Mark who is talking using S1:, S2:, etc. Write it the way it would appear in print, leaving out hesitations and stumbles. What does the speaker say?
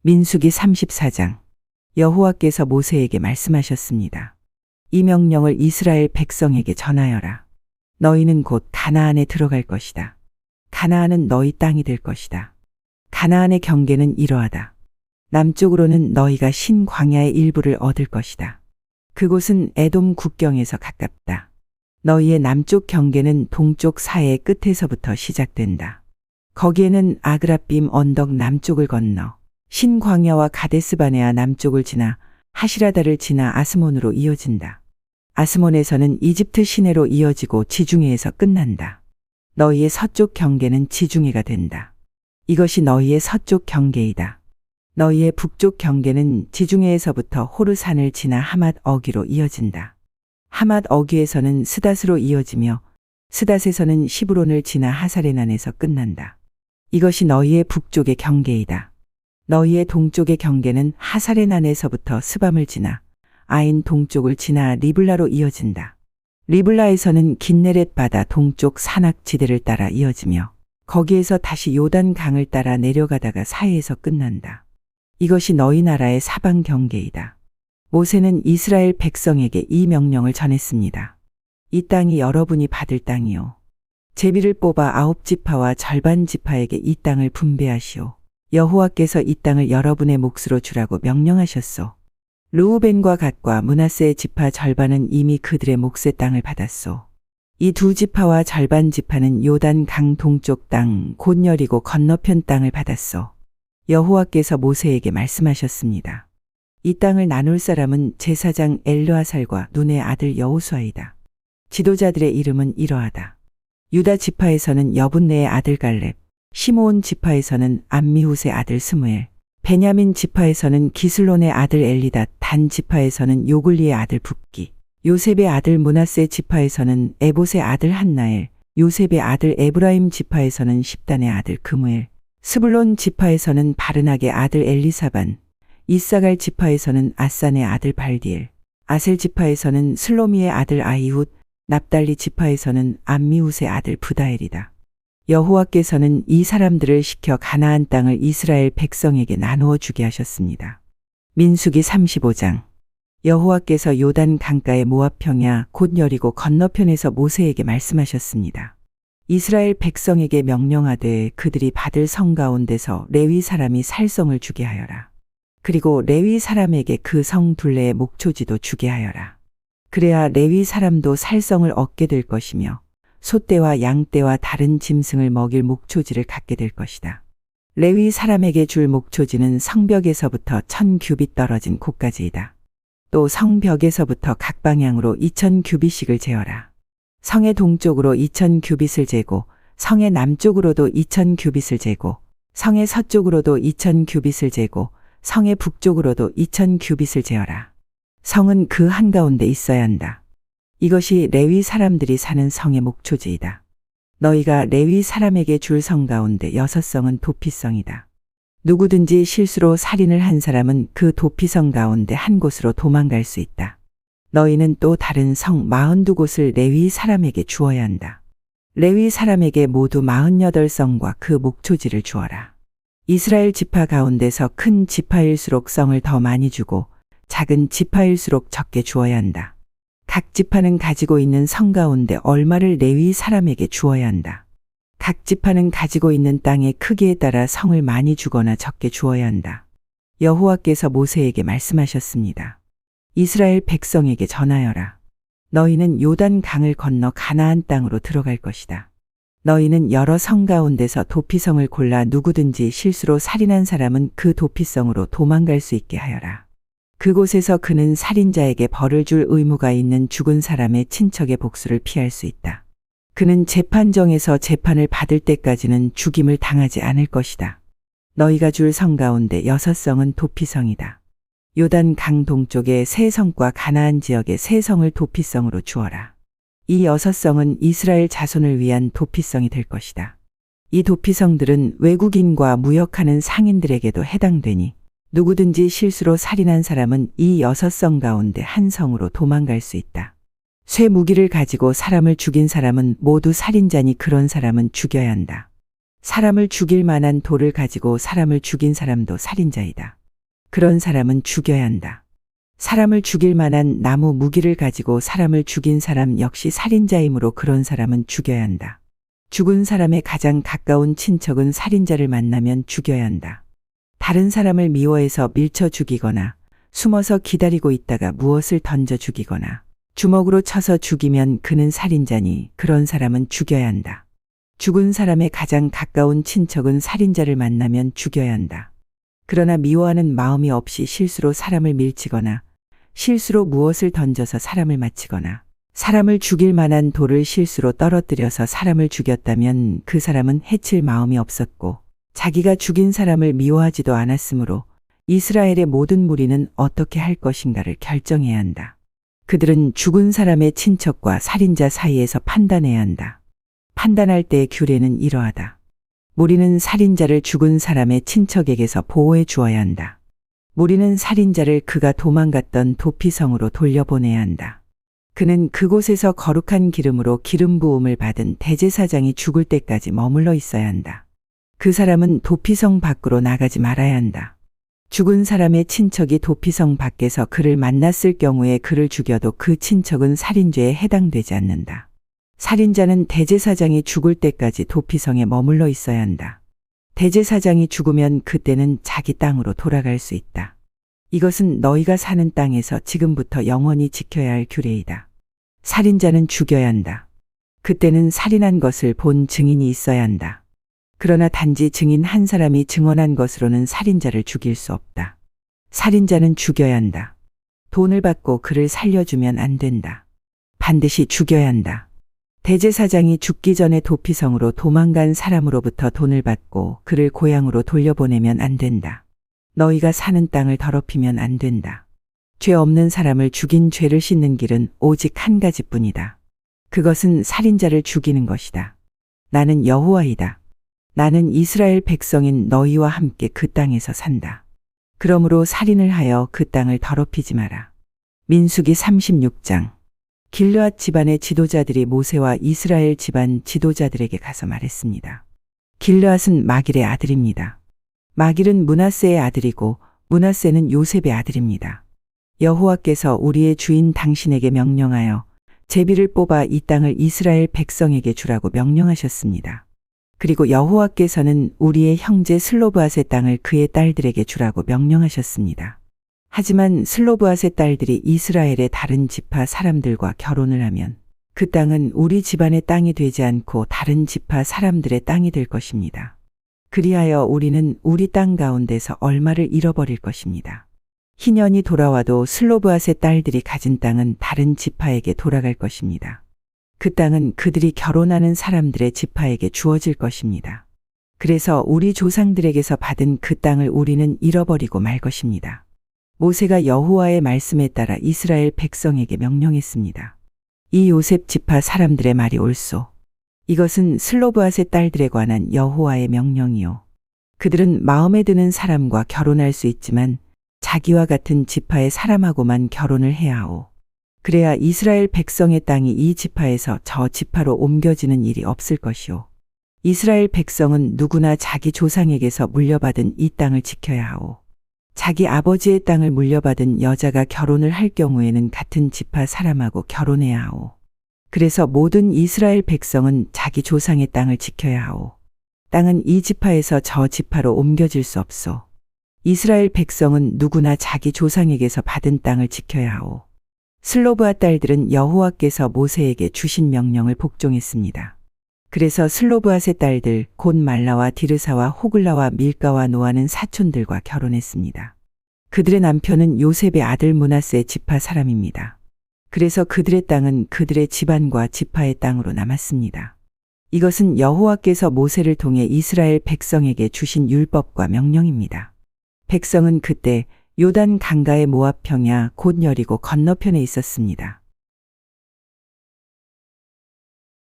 S1: 민수기 34장. 여호와께서 모세에게 말씀하셨습니다. 이 명령을 이스라엘 백성에게 전하여라. 너희는 곧 가나안에 들어갈 것이다. 가나안은 너희 땅이 될 것이다. 가나안의 경계는 이러하다. 남쪽으로는 너희가 신 광야의 일부를 얻을 것이다. 그곳은 에돔 국경에서 가깝다. 너희의 남쪽 경계는 동쪽 사해의 끝에서부터 시작된다. 거기에는 아그라빔 언덕 남쪽을 건너 신광야와 가데스바네아 남쪽을 지나 하시라다를 지나 아스몬으로 이어진다. 아스몬에서는 이집트 시내로 이어지고 지중해에서 끝난다. 너희의 서쪽 경계는 지중해가 된다. 이것이 너희의 서쪽 경계이다. 너희의 북쪽 경계는 지중해에서부터 호르산을 지나 하맛 어귀로 이어진다. 하맛 어귀에서는 스닷으로 이어지며 스닷에서는 시브론을 지나 하사레난에서 끝난다. 이것이 너희의 북쪽의 경계이다. 너희의 동쪽의 경계는 하사레난에서부터 스밤을 지나 아인 동쪽을 지나 리블라로 이어진다. 리블라에서는 긴네렛 바다 동쪽 산악지대를 따라 이어지며 거기에서 다시 요단 강을 따라 내려가다가 사해에서 끝난다. 이것이 너희 나라의 사방 경계이다. 모세는 이스라엘 백성에게 이 명령을 전했습니다. 이 땅이 여러분이 받을 땅이요. 제비를 뽑아 9지파와 절반 지파에게 이 땅을 분배하시오. 여호와께서 이 땅을 여러분의 몫으로 주라고 명령하셨소. 르우벤과 갓과 므낫세의 지파 절반은 이미 그들의 몫의 땅을 받았소. 이 두 지파와 절반 지파는 요단 강 동쪽 땅 곧 여리고 건너편 땅을 받았소. 여호와께서 모세에게 말씀하셨습니다. 이 땅을 나눌 사람은 제사장 엘르아살과 눈의 아들 여호수아이다. 지도자들의 이름은 이러하다. 유다 지파에서는 여분네의 아들 갈렙, 시므온 지파에서는 암미훗의 아들 스무엘, 베냐민 지파에서는 기슬론의 아들 엘리닷, 단 지파에서는 요글리의 아들 붓기, 요셉의 아들 므낫세 지파에서는 에봇의 아들 한나엘, 요셉의 아들 에브라임 지파에서는 십단의 아들 그무엘, 스불론 지파에서는 바르낙의 아들 엘리사반, 이사갈 지파에서는 아산의 아들 발디엘, 아셀 지파에서는 슬로미의 아들 아이훗, 납달리 지파에서는 암미훗의 아들 부다엘이다. 여호와께서는 이 사람들을 시켜 가나안 땅을 이스라엘 백성에게 나누어 주게 하셨습니다. 민수기 35장. 여호와께서 요단 강가의 모압 평야 곧 여리고 건너편에서 모세에게 말씀하셨습니다. 이스라엘 백성에게 명령하되 그들이 받을 성 가운데서 레위 사람이 살성을 주게 하여라. 그리고 레위 사람에게 그 성 둘레의 목초지도 주게 하여라. 그래야 레위 사람도 살성을 얻게 될 것이며 소떼와 양떼와 다른 짐승을 먹일 목초지를 갖게 될 것이다. 레위 사람에게 줄 목초지는 성벽에서부터 1000규빗 떨어진 곳까지이다. 또 성벽에서부터 각 방향으로 2000규빗씩을 재어라. 성의 동쪽으로 2000규빗을 재고 성의 남쪽으로도 2000규빗을 재고 성의 서쪽으로도 2000규빗을 재고 성의 북쪽으로도 2000규빗을 재어라. 성은 그 한가운데 있어야 한다. 이것이 레위 사람들이 사는 성의 목초지이다. 너희가 레위 사람에게 줄 성 가운데 6성은 도피성이다. 누구든지 실수로 살인을 한 사람은 그 도피성 가운데 한 곳으로 도망갈 수 있다. 너희는 또 다른 성 42곳을 레위 사람에게 주어야 한다. 레위 사람에게 모두 48성과 그 목초지를 주어라. 이스라엘 지파 가운데서 큰 지파일수록 성을 더 많이 주고 작은 지파일수록 적게 주어야 한다. 각 지파는 가지고 있는 성 가운데 얼마를 레위 사람에게 주어야 한다. 각 지파는 가지고 있는 땅의 크기에 따라 성을 많이 주거나 적게 주어야 한다. 여호와께서 모세에게 말씀하셨습니다. 이스라엘 백성에게 전하여라. 너희는 요단 강을 건너 가나안 땅으로 들어갈 것이다. 너희는 여러 성 가운데서 도피성을 골라 누구든지 실수로 살인한 사람은 그 도피성으로 도망갈 수 있게 하여라. 그곳에서 그는 살인자에게 벌을 줄 의무가 있는 죽은 사람의 친척의 복수를 피할 수 있다. 그는 재판정에서 재판을 받을 때까지는 죽임을 당하지 않을 것이다. 너희가 줄 성 가운데 6성은 도피성이다. 요단 강 동쪽의 3성과 가나안 지역의 3성을 도피성으로 주어라. 이 6성은 이스라엘 자손을 위한 도피성이 될 것이다. 이 도피성들은 외국인과 무역하는 상인들에게도 해당되니 누구든지 실수로 살인한 사람은 이 6성 가운데 한 성으로 도망갈 수 있다. 쇠 무기를 가지고 사람을 죽인 사람은 모두 살인자니 그런 사람은 죽여야 한다. 사람을 죽일 만한 돌을 가지고 사람을 죽인 사람도 살인자이다. 그런 사람은 죽여야 한다. 사람을 죽일 만한 나무 무기를 가지고 사람을 죽인 사람 역시 살인자이므로 그런 사람은 죽여야 한다. 죽은 사람의 가장 가까운 친척은 살인자를 만나면 죽여야 한다. 다른 사람을 미워해서 밀쳐 죽이거나 숨어서 기다리고 있다가 무엇을 던져 죽이거나 주먹으로 쳐서 죽이면 그는 살인자니 그런 사람은 죽여야 한다. 죽은 사람의 가장 가까운 친척은 살인자를 만나면 죽여야 한다. 그러나 미워하는 마음이 없이 실수로 사람을 밀치거나 실수로 무엇을 던져서 사람을 맞히거나 사람을 죽일 만한 돌을 실수로 떨어뜨려서 사람을 죽였다면 그 사람은 해칠 마음이 없었고 자기가 죽인 사람을 미워하지도 않았으므로 이스라엘의 모든 무리는 어떻게 할 것인가를 결정해야 한다. 그들은 죽은 사람의 친척과 살인자 사이에서 판단해야 한다. 판단할 때의 규례는 이러하다. 무리는 살인자를 죽은 사람의 친척에게서 보호해 주어야 한다. 무리는 살인자를 그가 도망갔던 도피성으로 돌려보내야 한다. 그는 그곳에서 거룩한 기름으로 기름 부음을 받은 대제사장이 죽을 때까지 머물러 있어야 한다. 그 사람은 도피성 밖으로 나가지 말아야 한다. 죽은 사람의 친척이 도피성 밖에서 그를 만났을 경우에 그를 죽여도 그 친척은 살인죄에 해당되지 않는다. 살인자는 대제사장이 죽을 때까지 도피성에 머물러 있어야 한다. 대제사장이 죽으면 그때는 자기 땅으로 돌아갈 수 있다. 이것은 너희가 사는 땅에서 지금부터 영원히 지켜야 할 규례이다. 살인자는 죽여야 한다. 그때는 살인한 것을 본 증인이 있어야 한다. 그러나 단지 증인 한 사람이 증언한 것으로는 살인자를 죽일 수 없다. 살인자는 죽여야 한다. 돈을 받고 그를 살려주면 안 된다. 반드시 죽여야 한다. 대제사장이 죽기 전에 도피성으로 도망간 사람으로부터 돈을 받고 그를 고향으로 돌려보내면 안 된다. 너희가 사는 땅을 더럽히면 안 된다. 죄 없는 사람을 죽인 죄를 씻는 길은 오직 한 가지뿐이다. 그것은 살인자를 죽이는 것이다. 나는 여호와이다. 나는 이스라엘 백성인 너희와 함께 그 땅에서 산다. 그러므로 살인을 하여 그 땅을 더럽히지 마라. 민수기 36장. 길르앗 집안의 지도자들이 모세와 이스라엘 집안 지도자들에게 가서 말했습니다. 길르앗은 마길의 아들입니다. 마길은 므낫세의 아들이고 므낫세는 요셉의 아들입니다. 여호와께서 우리의 주인 당신에게 명령하여 제비를 뽑아 이 땅을 이스라엘 백성에게 주라고 명령하셨습니다. 그리고 여호와께서는 우리의 형제 슬로브앗의 땅을 그의 딸들에게 주라고 명령하셨습니다. 하지만 슬로브앗의 딸들이 이스라엘의 다른 지파 사람들과 결혼을 하면 그 땅은 우리 집안의 땅이 되지 않고 다른 지파 사람들의 땅이 될 것입니다. 그리하여 우리는 우리 땅 가운데서 얼마를 잃어버릴 것입니다. 희년이 돌아와도 슬로브앗의 딸들이 가진 땅은 다른 지파에게 돌아갈 것입니다. 그 땅은 그들이 결혼하는 사람들의 지파에게 주어질 것입니다. 그래서 우리 조상들에게서 받은 그 땅을 우리는 잃어버리고 말 것입니다. 모세가 여호와의 말씀에 따라 이스라엘 백성에게 명령했습니다. 이 요셉 지파 사람들의 말이 옳소. 이것은 슬로브앗의 딸들에 관한 여호와의 명령이요. 그들은 마음에 드는 사람과 결혼할 수 있지만 자기와 같은 지파의 사람하고만 결혼을 해야 하오. 그래야 이스라엘 백성의 땅이 이 지파에서 저 지파로 옮겨지는 일이 없을 것이오. 이스라엘 백성은 누구나 자기 조상에게서 물려받은 이 땅을 지켜야 하오. 자기 아버지의 땅을 물려받은 여자가 결혼을 할 경우에는 같은 지파 사람하고 결혼해야 하오. 그래서 모든 이스라엘 백성은 자기 조상의 땅을 지켜야 하오. 땅은 이 지파에서 저 지파로 옮겨질 수 없소. 이스라엘 백성은 누구나 자기 조상에게서 받은 땅을 지켜야 하오. 슬로브앗 딸들은 여호와께서 모세에게 주신 명령을 복종했습니다. 그래서 슬로브앗의 딸들 곧 말라와 디르사와 호글라와 밀가와 노아는 사촌들과 결혼했습니다. 그들의 남편은 요셉의 아들 므낫세 지파 사람입니다. 그래서 그들의 땅은 그들의 집안과 지파의 땅으로 남았습니다. 이것은 여호와께서 모세를 통해 이스라엘 백성에게 주신 율법과 명령입니다. 백성은 그때 요단 강가의 모압 평야 곧 여리고 건너편에 있었습니다.